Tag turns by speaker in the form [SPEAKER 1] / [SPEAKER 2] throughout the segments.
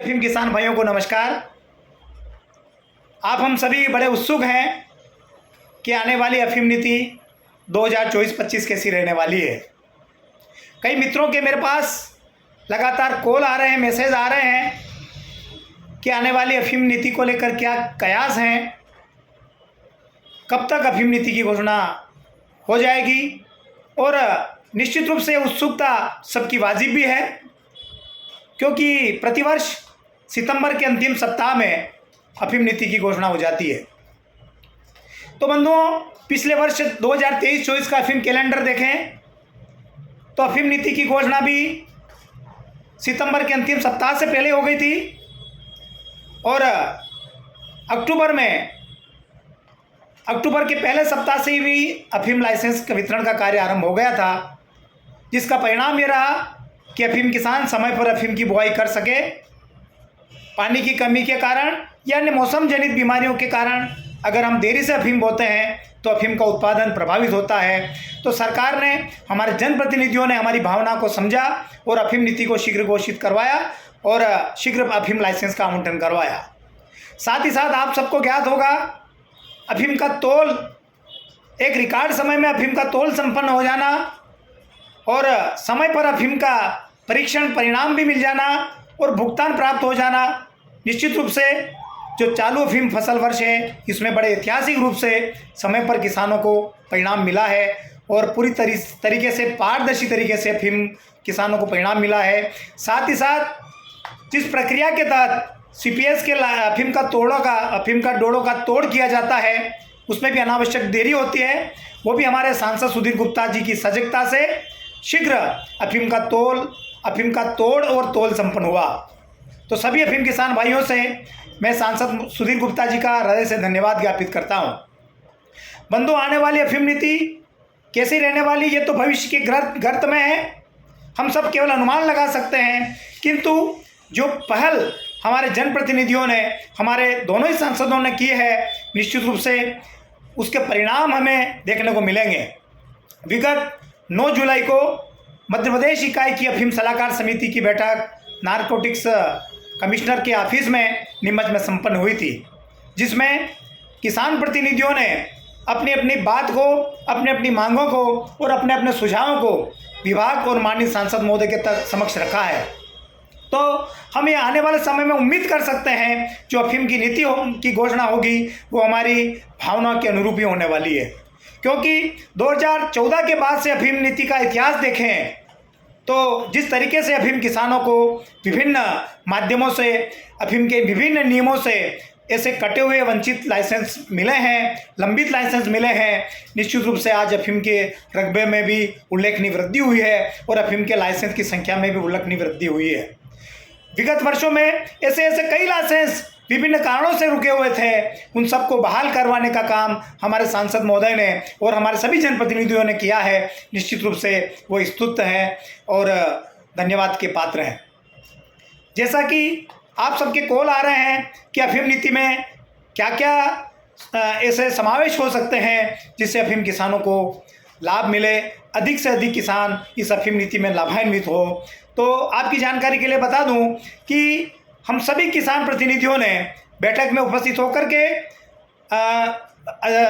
[SPEAKER 1] अफीम किसान भाइयों को नमस्कार। आप हम सभी बड़े उत्सुक हैं कि आने वाली अफीम नीति 2024-25 कैसी रहने वाली है। कई मित्रों के मेरे पास लगातार कॉल आ रहे हैं, मैसेज आ रहे हैं कि आने वाली अफीम नीति को लेकर क्या कयास हैं, कब तक अफीम नीति की घोषणा हो जाएगी। और निश्चित रूप से उत्सुकता सबकी वाजिब भी है, क्योंकि प्रतिवर्ष सितंबर के अंतिम सप्ताह में अफीम नीति की घोषणा हो जाती है। तो बंधुओं, पिछले वर्ष 2023-24 का अफीम कैलेंडर देखें तो अफीम नीति की घोषणा भी सितंबर के अंतिम सप्ताह से पहले हो गई थी और अक्टूबर के पहले सप्ताह से ही भी अफीम लाइसेंस के वितरण का कार्य आरंभ हो गया था, जिसका परिणाम ये रहा कि अफीम किसान समय पर अफीम की बुआई कर सके। पानी की कमी के कारण या अन्य मौसम जनित बीमारियों के कारण अगर हम देरी से अफीम बोते हैं तो अफीम का उत्पादन प्रभावित होता है। तो सरकार ने, हमारे जनप्रतिनिधियों ने हमारी भावना को समझा और अफीम नीति को शीघ्र घोषित करवाया और शीघ्र अफीम लाइसेंस का आवंटन करवाया। साथ ही साथ आप सबको ज्ञात होगा, अफीम का तोल, एक रिकॉर्ड समय में अफीम का तोल संपन्न हो जाना और समय पर अफीम का परीक्षण परिणाम भी मिल जाना और भुगतान प्राप्त हो जाना, निश्चित रूप से जो चालू अफीम फसल वर्ष है इसमें बड़े ऐतिहासिक रूप से समय पर किसानों को परिणाम मिला है और पूरी तरीके से पारदर्शी तरीके से अफीम किसानों को परिणाम मिला है। साथ ही साथ जिस प्रक्रिया के तहत CPS के अफीम का डोड़ों का तोड़ किया जाता है, उसमें भी अनावश्यक देरी होती है। वो भी हमारे सांसद सुधीर गुप्ता जी की सजगता से शीघ्र अफीम का तोड़ और तोल संपन्न हुआ। तो सभी अफीम किसान भाइयों से मैं सांसद सुधीर गुप्ता जी का हृदय से धन्यवाद ज्ञापित करता हूं। बंधु, आने वाली अफीम नीति कैसी रहने वाली, ये तो भविष्य के गर्त में है, हम सब केवल अनुमान लगा सकते हैं। किंतु जो पहल हमारे जनप्रतिनिधियों ने, हमारे दोनों ही सांसदों ने की है, निश्चित रूप से उसके परिणाम हमें देखने को मिलेंगे। विगत 9 जुलाई को मध्य प्रदेश इकाई की अफीम सलाहकार समिति की बैठक नारकोटिक्स कमिश्नर के ऑफिस में नीमच में संपन्न हुई थी, जिसमें किसान प्रतिनिधियों ने अपनी अपनी बात को, अपनी अपनी मांगों को और अपने अपने सुझावों को विभाग और माननीय सांसद महोदय के समक्ष रखा है। तो हम ये आने वाले समय में उम्मीद कर सकते हैं जो अफीम की नीति की घोषणा होगी वो हमारी भावना के अनुरूप ही होने वाली है, क्योंकि 2014 के बाद से अफीम नीति का इतिहास देखें तो जिस तरीके से अफीम किसानों को विभिन्न माध्यमों से, अफीम के विभिन्न नियमों से ऐसे कटे हुए वंचित लाइसेंस मिले हैं, लंबित लाइसेंस मिले हैं, निश्चित रूप से आज अफीम के रकबे में भी उल्लेखनीय वृद्धि हुई है और अफीम के लाइसेंस की संख्या में भी उल्लेखनीय वृद्धि हुई है। विगत वर्षों में ऐसे कई लाइसेंस विभिन्न कारणों से रुके हुए थे, उन सबको बहाल करवाने का काम हमारे सांसद महोदय ने और हमारे सभी जनप्रतिनिधियों ने किया है। निश्चित रूप से वो स्तुत्य हैं और धन्यवाद के पात्र हैं। जैसा कि आप सबके कॉल आ रहे हैं कि अफीम नीति में क्या क्या ऐसे समावेश हो सकते हैं जिससे अफीम किसानों को लाभ मिले, अधिक से अधिक किसान इस अफीम नीति में लाभान्वित हो। तो आपकी जानकारी के लिए बता दूं कि हम सभी किसान प्रतिनिधियों ने बैठक में उपस्थित होकर के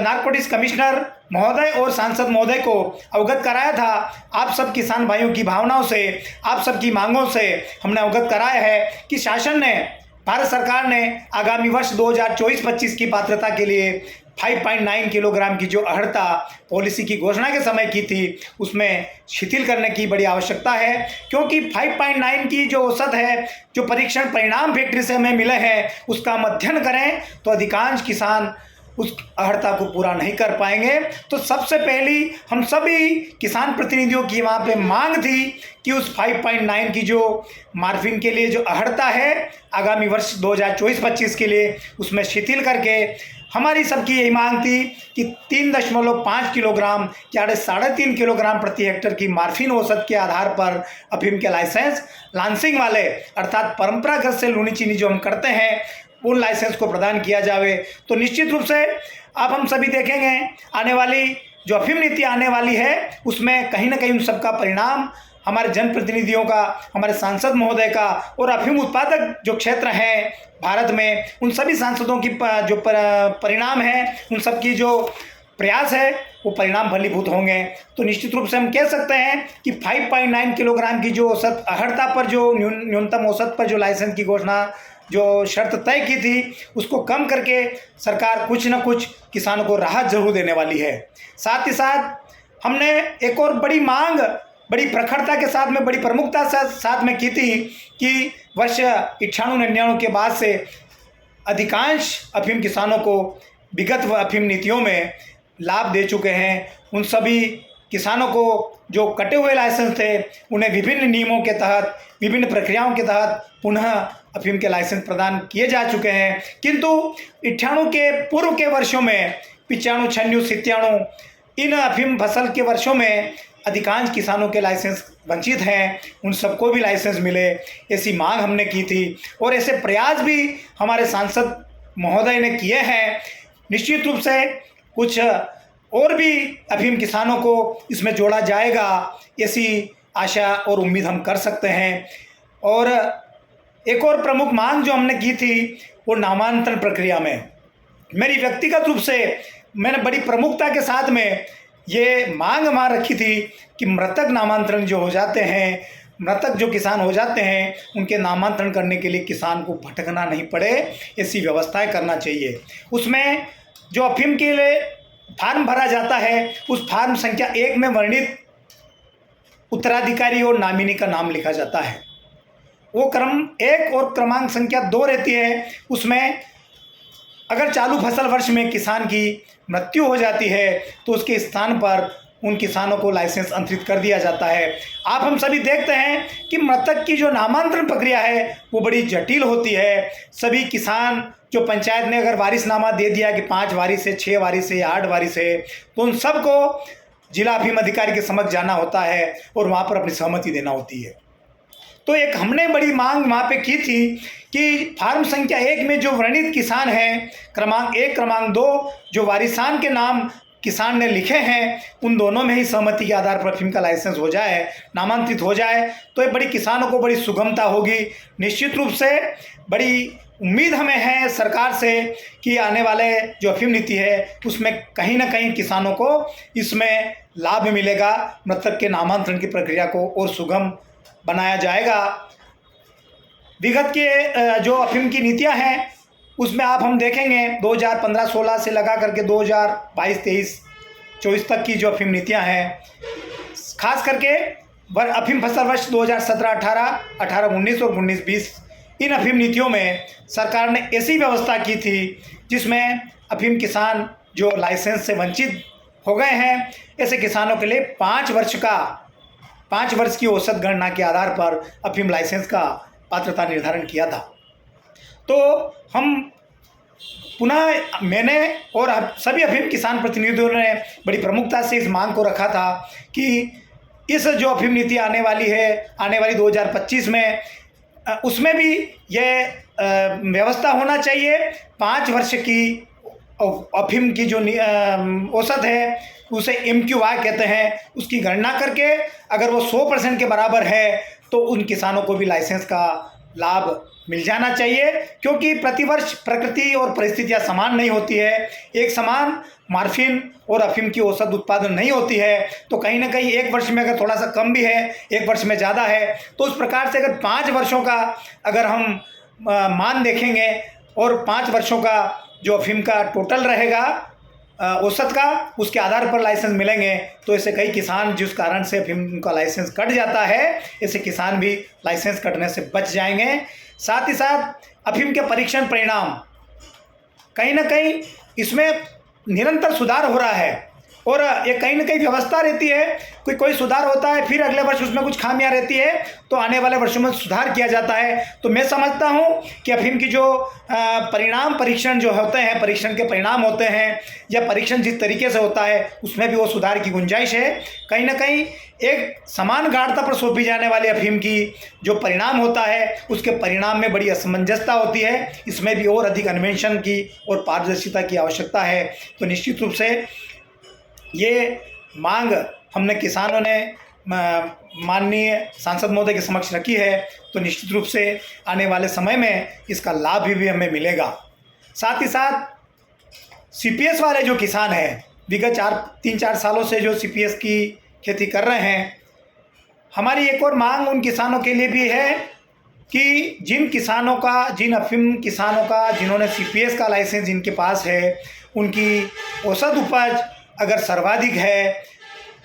[SPEAKER 1] नारकोटिक्स कमिश्नर महोदय और सांसद महोदय को अवगत कराया था। आप सब किसान भाइयों की भावनाओं से, आप सब की मांगों से हमने अवगत कराया है कि शासन ने, भारत सरकार ने आगामी वर्ष 2024-25 की पात्रता के लिए 5.9 किलोग्राम की जो अहर्ता पॉलिसी की घोषणा के समय की थी, उसमें शिथिल करने की बड़ी आवश्यकता है, क्योंकि 5.9 की जो औसत है, जो परीक्षण परिणाम फैक्ट्री से हमें मिले हैं, उसका हम अध्ययन करें तो अधिकांश किसान उस अहर्ता को पूरा नहीं कर पाएंगे। तो सबसे पहली हम सभी किसान प्रतिनिधियों की वहाँ पे मांग थी कि उस 5.9 की जो मार्फिन के लिए जो अहर्ता है आगामी वर्ष 2024-25 के लिए, उसमें शिथिल करके हमारी सबकी यही मांग थी कि 3.5 किलोग्राम या 3.5 किलोग्राम प्रति हेक्टर की मार्फिन औसत के आधार पर अफीम के लाइसेंस लांसिंग वाले, अर्थात परंपरागत से लूनी चीनी जो हम करते हैं, उन लाइसेंस को प्रदान किया जावे। तो निश्चित रूप से अब हम सभी देखेंगे आने वाली जो अफीम नीति आने वाली है उसमें कहीं ना कहीं उन सबका परिणाम हमारे जनप्रतिनिधियों का, हमारे सांसद महोदय का और अफीम उत्पादक जो क्षेत्र हैं भारत में, उन सभी सांसदों की जो परिणाम है, उन सब की जो प्रयास है, वो परिणाम फलीभूत होंगे। तो निश्चित रूप से हम कह सकते हैं कि 5.9 किलोग्राम की जो औसत अर्हता पर, जो न्यूनतम औसत पर जो लाइसेंस की घोषणा, जो शर्त तय की थी, उसको कम करके सरकार कुछ न कुछ किसानों को राहत जरूर देने वाली है। साथ ही साथ हमने एक और बड़ी मांग बड़ी प्रखरता के साथ में, बड़ी प्रमुखता से साथ में की थी कि वर्ष 98-99 के बाद से अधिकांश अफीम किसानों को विगत अफीम नीतियों में लाभ दे चुके हैं। उन सभी किसानों को जो कटे हुए लाइसेंस थे, उन्हें विभिन्न नियमों के तहत, विभिन्न प्रक्रियाओं के तहत पुनः अफीम के लाइसेंस प्रदान किए जा चुके हैं। किंतु 98 के पूर्व के वर्षों में, 95, 96, 97, इन अफीम फसल के वर्षों में अधिकांश किसानों के लाइसेंस वंचित हैं। उन सबको भी लाइसेंस मिले, ऐसी मांग हमने की थी और ऐसे प्रयास भी हमारे सांसद महोदय ने किए हैं। निश्चित रूप से कुछ और भी अफीम किसानों को इसमें जोड़ा जाएगा, ऐसी आशा और उम्मीद हम कर सकते हैं। और एक और प्रमुख मांग जो हमने की थी, वो नामांतरण प्रक्रिया में मेरी व्यक्तिगत रूप से मैंने बड़ी प्रमुखता के साथ में ये मांग मान रखी थी कि मृतक नामांतरण जो हो जाते हैं, मृतक जो किसान हो जाते हैं, उनके नामांतरण करने के लिए किसान को भटकना नहीं पड़े, ऐसी व्यवस्थाएं करना चाहिए। उसमें जो अफीम के लिए फार्म भरा जाता है, उस फार्म संख्या 1 में वर्णित उत्तराधिकारी और नामिनी का नाम लिखा जाता है। वो क्रम 1 और क्रमांक संख्या 2 रहती है। उसमें अगर चालू फसल वर्ष में किसान की मृत्यु हो जाती है तो उसके स्थान पर उन किसानों को लाइसेंस अंतरित कर दिया जाता है। आप हम सभी देखते हैं कि मृतक की जो नामांतरण प्रक्रिया है वो बड़ी जटिल होती है। सभी किसान जो पंचायत ने अगर वारिसनामा दे दिया कि 5 वारिस है, 6 वारिस है, 8 वारिस है, तो उन सबको जिला अफीम अधिकारी के समक्ष जाना होता है और वहाँ पर अपनी सहमति देना होती है। तो एक हमने बड़ी मांग वहाँ पे की थी कि फार्म संख्या 1 में जो वर्णित किसान हैं, क्रमांक 1, क्रमांक 2 जो वारिसान के नाम किसान ने लिखे हैं, उन दोनों में ही सहमति के आधार पर अफीम का लाइसेंस हो जाए, नामांकित हो जाए, तो ये बड़ी किसानों को बड़ी सुगमता होगी। निश्चित रूप से बड़ी उम्मीद हमें है सरकार से कि आने वाले जो अफीम नीति है उसमें कहीं ना कहीं किसानों को इसमें लाभ मिलेगा। मृतक के नामांतरण की प्रक्रिया को और सुगम बनाया जाएगा। विगत के जो अफीम की नीतियां हैं उसमें हम देखेंगे 2015-16 से लगा करके 2022-23-24 तक की जो अफीम नीतियां हैं, खास करके अफीम फसल वर्ष 2017-18, 18-19 और 19-20 इन अफीम नीतियों में सरकार ने ऐसी व्यवस्था की थी जिसमें अफीम किसान जो लाइसेंस से वंचित हो गए हैं, ऐसे किसानों के लिए 5 वर्ष की औसत गणना के आधार पर अफीम लाइसेंस का पात्रता निर्धारण किया था। तो हम पुनः मैंने और सभी अफीम किसान प्रतिनिधियों ने बड़ी प्रमुखता से इस मांग को रखा था कि इस जो अफीम नीति आने वाली 2025 में, उसमें भी यह व्यवस्था होना चाहिए। 5 वर्ष की अफीम की जो औसत है उसे MQI कहते हैं, उसकी गणना करके अगर वो 100% के बराबर है तो उन किसानों को भी लाइसेंस का लाभ मिल जाना चाहिए, क्योंकि प्रतिवर्ष प्रकृति और परिस्थितियां समान नहीं होती है। एक समान मार्फिन और अफीम की औसत उत्पादन नहीं होती है, तो कहीं ना कहीं एक वर्ष में अगर थोड़ा सा कम भी है, एक वर्ष में ज़्यादा है, तो उस प्रकार से अगर 5 वर्षों का अगर हम मान देखेंगे और 5 वर्षों का जो अफीम का टोटल रहेगा औसत का, उसके आधार पर लाइसेंस मिलेंगे, तो ऐसे कई किसान जिस कारण से अफीम का लाइसेंस कट जाता है, ऐसे किसान भी लाइसेंस कटने से बच जाएंगे। साथ ही साथ अफीम के परीक्षण परिणाम कहीं ना कहीं इसमें निरंतर सुधार हो रहा है और ये कहीं ना कहीं व्यवस्था रहती है, कोई सुधार होता है, फिर अगले वर्ष उसमें कुछ खामियां रहती है, तो आने वाले वर्षों में सुधार किया जाता है। तो मैं समझता हूं कि अफीम की जो परीक्षण जो होते हैं, परीक्षण के परिणाम होते हैं या परीक्षण जिस तरीके से होता है उसमें भी वो सुधार की गुंजाइश है। कहीं ना कहीं एक समान गाढ़ता पर सौंपी जाने वाली अफीम की जो परिणाम होता है उसके परिणाम में बड़ी असमंजसता होती है, इसमें भी और अधिक अन्वेषण की और पारदर्शिता की आवश्यकता है। तो निश्चित रूप से ये मांग हमने किसानों ने माननीय सांसद महोदय के समक्ष रखी है, तो निश्चित रूप से आने वाले समय में इसका लाभ भी हमें मिलेगा। साथ ही साथ सीपीएस वाले जो किसान हैं, विगत 3-4 सालों से जो सीपीएस की खेती कर रहे हैं, हमारी एक और मांग उन किसानों के लिए भी है कि जिन अफीम किसानों का जिन्होंने सीपीएस का लाइसेंस जिनके पास है, उनकी औसत उपज अगर सर्वाधिक है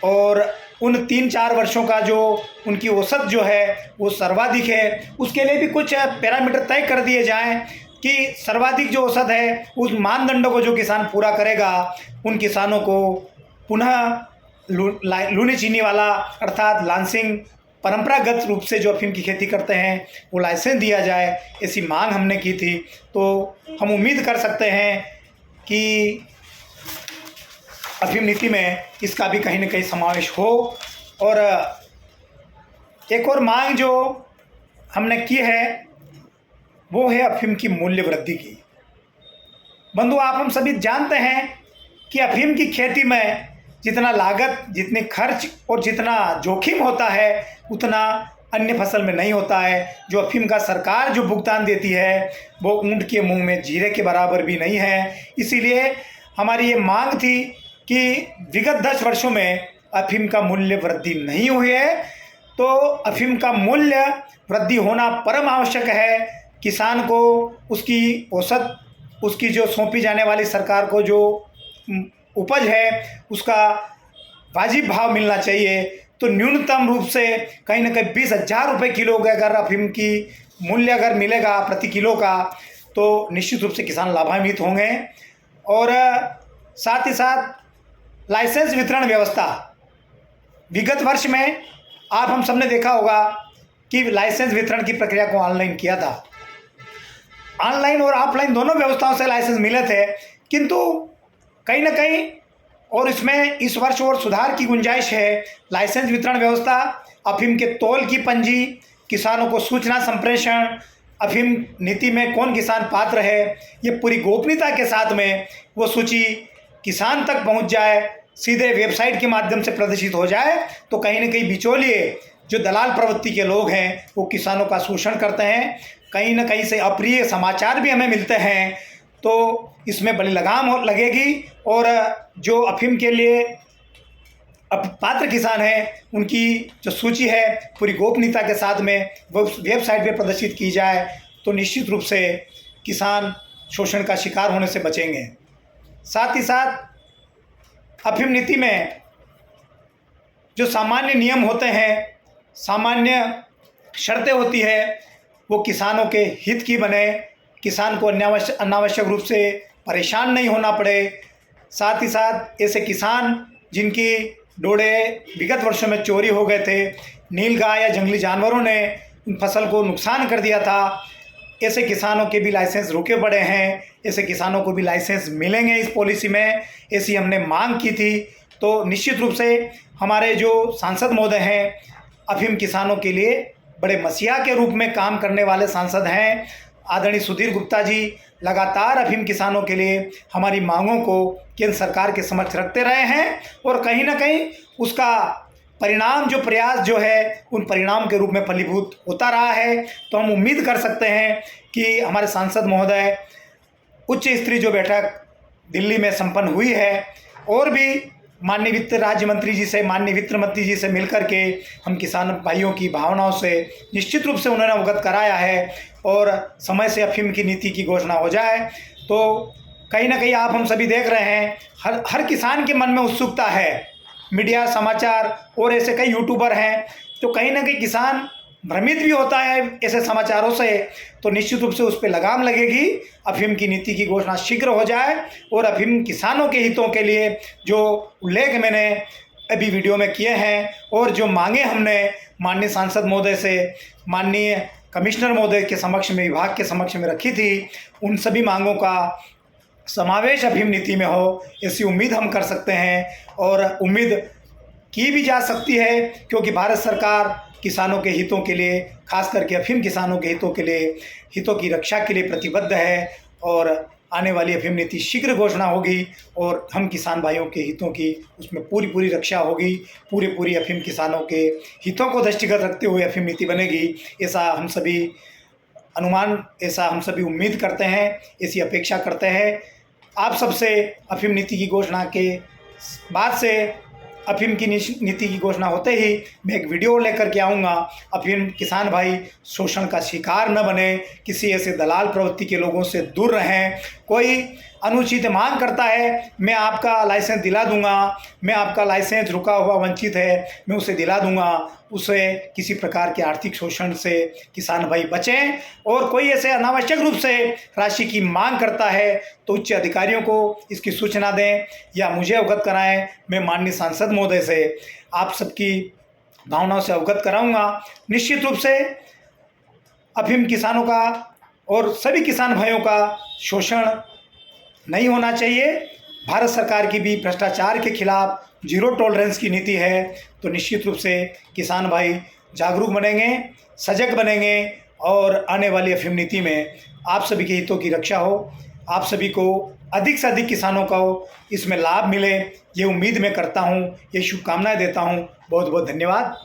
[SPEAKER 1] और उन 3-4 वर्षों का जो उनकी औसत जो है वो सर्वाधिक है, उसके लिए भी कुछ पैरामीटर तय कर दिए जाएं कि सर्वाधिक जो औसत है उस मानदंडों को जो किसान पूरा करेगा, उन किसानों को पुनः लूनी चीनी वाला अर्थात लांसिंग परंपरागत रूप से जो अफीम की खेती करते हैं वो लाइसेंस दिया जाए, ऐसी मांग हमने की थी। तो हम उम्मीद कर सकते हैं कि अफीम नीति में इसका भी कहीं न कहीं समावेश हो। और एक और मांग जो हमने की है वो है अफीम की मूल्य वृद्धि की। बंधु, आप हम सभी जानते हैं कि अफीम की खेती में जितना लागत, जितनी खर्च और जितना जोखिम होता है उतना अन्य फसल में नहीं होता है। जो अफीम का सरकार जो भुगतान देती है वो ऊंट के मुंह में जीरे के बराबर भी नहीं है। इसीलिए हमारी ये मांग थी कि विगत 10 वर्षों में अफीम का मूल्य वृद्धि नहीं हुई है, तो अफीम का मूल्य वृद्धि होना परम आवश्यक है। किसान को उसकी औसत, उसकी जो सौंपी जाने वाली सरकार को जो उपज है उसका वाजिब भाव मिलना चाहिए। तो न्यूनतम रूप से कहीं ना कहीं 20,000 रुपये किलो का अगर अफीम की मूल्य अगर मिलेगा प्रति किलो का, तो निश्चित रूप से किसान लाभान्वित होंगे। और साथ ही साथ लाइसेंस वितरण व्यवस्था, विगत वर्ष में आप हम सब ने देखा होगा कि लाइसेंस वितरण की प्रक्रिया को ऑनलाइन किया था। ऑनलाइन और ऑफलाइन दोनों व्यवस्थाओं से लाइसेंस मिले थे, किंतु कहीं ना कहीं और इसमें इस वर्ष और सुधार की गुंजाइश है। लाइसेंस वितरण व्यवस्था, अफीम के तौल की पंजी, किसानों को सूचना संप्रेषण, अफीम नीति में कौन किसान पात्र है, ये पूरी गोपनीयता के साथ में वो सूची किसान तक पहुंच जाए, सीधे वेबसाइट के माध्यम से प्रदर्शित हो जाए, तो कहीं ना कहीं बिचौलिए जो दलाल प्रवृत्ति के लोग हैं वो किसानों का शोषण करते हैं। कहीं ना कहीं से अप्रिय समाचार भी हमें मिलते हैं, तो इसमें बड़ी लगाम लगेगी। और जो अफीम के लिए पात्र किसान हैं उनकी जो सूची है पूरी गोपनीयता के साथ में वो वेबसाइट पे प्रदर्शित की जाए, तो निश्चित रूप से किसान शोषण का शिकार होने से बचेंगे। साथ ही साथ अफीम नीति में जो सामान्य नियम होते हैं, सामान्य शर्तें होती है, वो किसानों के हित की बने, किसान को अनावश्यक रूप से परेशान नहीं होना पड़े। साथ ही साथ ऐसे किसान जिनकी डोड़े विगत वर्षों में चोरी हो गए थे, नीलगाय या जंगली जानवरों ने उन फसल को नुकसान कर दिया था, ऐसे किसानों के भी लाइसेंस रुके पड़े हैं। ऐसे किसानों को भी लाइसेंस मिलेंगे इस पॉलिसी में, ऐसी हमने मांग की थी। तो निश्चित रूप से हमारे जो सांसद महोदय हैं अफीम किसानों के लिए बड़े मसीहा के रूप में काम करने वाले सांसद हैं। आदरणीय सुधीर गुप्ता जी लगातार अफीम किसानों के लिए हमारी मांगों को केंद्र सरकार के समक्ष रखते रहे हैं, और कहीं ना कहीं उसका परिणाम, जो प्रयास जो है उन परिणाम के रूप में फलीभूत होता रहा है। तो हम उम्मीद कर सकते हैं कि हमारे सांसद महोदय उच्च स्तरीय जो बैठक दिल्ली में संपन्न हुई है, और भी माननीय वित्त राज्य मंत्री जी से, माननीय वित्त मंत्री जी से मिलकर के हम किसान भाइयों की भावनाओं से निश्चित रूप से उन्होंने अवगत कराया है, और समय से अफीम की नीति की घोषणा हो जाए। तो कहीं ना कहीं आप हम सभी देख रहे हैं, हर किसान के मन में उत्सुकता है। मीडिया, समाचार और ऐसे कई यूट्यूबर हैं, तो कहीं ना कहीं किसान भ्रमित भी होता है ऐसे समाचारों से। तो निश्चित रूप से उस पर लगाम लगेगी, अफीम की नीति की घोषणा शीघ्र हो जाए, और अफीम किसानों के हितों के लिए जो उल्लेख मैंने अभी वीडियो में किए हैं, और जो मांगे हमने माननीय सांसद महोदय से, माननीय कमिश्नर महोदय के समक्ष में, विभाग के समक्ष में रखी थी, उन सभी मांगों का समावेश अफीम नीति में हो, ऐसी उम्मीद हम कर सकते हैं। और उम्मीद की भी जा सकती है, क्योंकि भारत सरकार किसानों के हितों के लिए, खास करके अफीम किसानों के हितों के लिए, हितों की रक्षा के लिए प्रतिबद्ध है। और आने वाली अफीम नीति शीघ्र घोषणा होगी और हम किसान भाइयों के हितों की उसमें पूरी रक्षा होगी। पूरी अफीम किसानों के हितों को दृष्टिगत रखते हुए अफीम नीति बनेगी, ऐसा हम सभी उम्मीद करते हैं, ऐसी अपेक्षा करते हैं। आप सबसे अफीम नीति की घोषणा के बाद से अफीम की नीति की घोषणा होते ही मैं एक वीडियो लेकर के आऊँगा। अफीम किसान भाई शोषण का शिकार न बने, किसी ऐसे दलाल प्रवृत्ति के लोगों से दूर रहें। कोई अनुचित मांग करता है, मैं आपका लाइसेंस दिला दूंगा, मैं आपका लाइसेंस रुका हुआ वंचित है, मैं उसे दिला दूंगा। उसे किसी प्रकार के आर्थिक शोषण से किसान भाई बचें। और कोई ऐसे अनावश्यक रूप से राशि की मांग करता है तो उच्च अधिकारियों को इसकी सूचना दें या मुझे अवगत कराएं। मैं माननीय सांसद महोदय से आप सबकी भावनाओं से अवगत कराऊंगा। निश्चित रूप से अफीम किसानों का और सभी किसान भाइयों का शोषण नहीं होना चाहिए। भारत सरकार की भी भ्रष्टाचार के खिलाफ जीरो टॉलरेंस की नीति है, तो निश्चित रूप से किसान भाई जागरूक बनेंगे, सजग बनेंगे और आने वाली अफीम नीति में आप सभी के हितों की रक्षा हो, आप सभी को अधिक से अधिक किसानों को इसमें लाभ मिले, ये उम्मीद मैं करता हूँ, ये शुभकामनाएं देता हूँ। बहुत बहुत धन्यवाद।